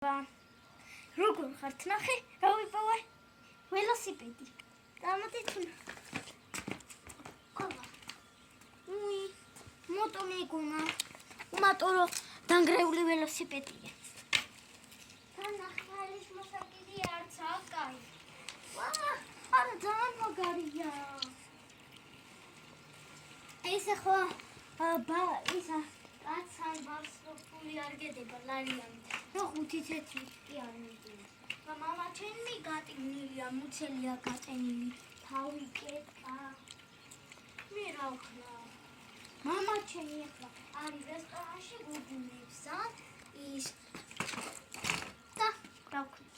როგორ ხართ ნახე რა ვიპოვე ველოსიპედი დამატეთ მოტო მეგონა უმატორო დანგრეული ველოსიპედია თანახმალის მოსაკიდი არც აკაი არა ძალიან მაგარია ეს ხო ისა კაცთან ბავშვი არ გედება ლარიანით რო 5 წელი კი არ მიდის მამა ჩემი გატინილია მუცელია გატენილი თავი კეტა მე რა ვქნა მამა ჩემი ახლა არის რესტორანში გუგუნებსა ის და რა ვქნა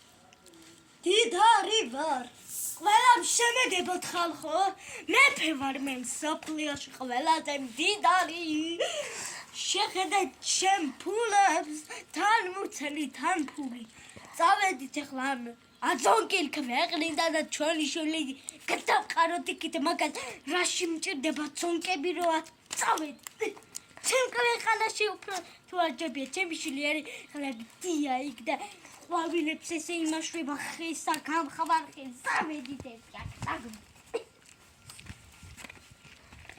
დიდარი ვარ ყველამ შემედებოდ ხალხო მეფე ვარ მე მსოფლიოში ყველაზე დიდარი შეხედეთ ჩემ ფულებს თან მუცელი თან ფული წავედით ახლა აზონკილ ქვეყნიდან და ჩვენი შული გადავყაროთ იქით მაგას რაში მჭირდება ცონკები რო წავედით ჩემ ქვეყანაში უფრო თუ არჯებია ჩემი შული არის ხლა გდია იქ და ყვავილებს ესე იმაშვება ხისა გამხმარხი წავედით ეს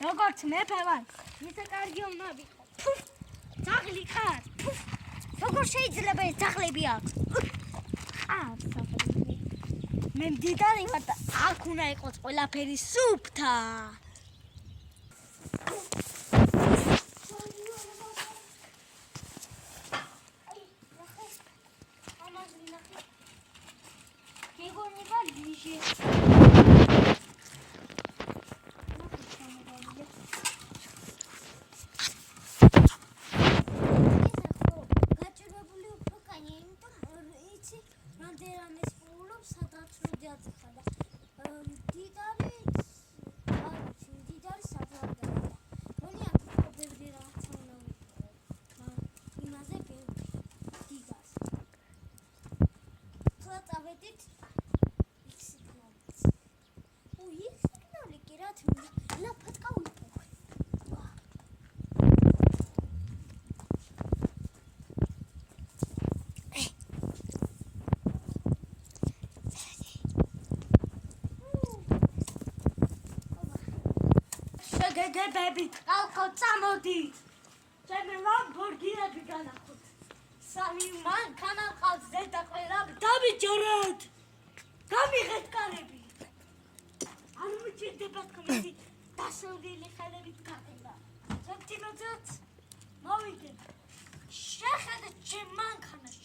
როგორც მეფე ვარ ისა კარგი უნდა ვიყო ძაღლი ხარ როგორ შეიძლება ეს ძაღლები აქვს მე მდიდარი ვარ და აქ უნდა იყოს ყველაფერი სუფთა გეგონი ვარ ვიჟე გეგებები ალკო წამოდით ჩემი ლამბორგინები განახოთ სამი მანქანა ყავს ზედა ყველა დამიჯერეთ გამიღეთ კარები არ მიჭირდება თქვენი დასავლელი ხელებით გაყედა ზეთინოძეთ მოვიდეთ შეხედეთ ჩემ მანქანაში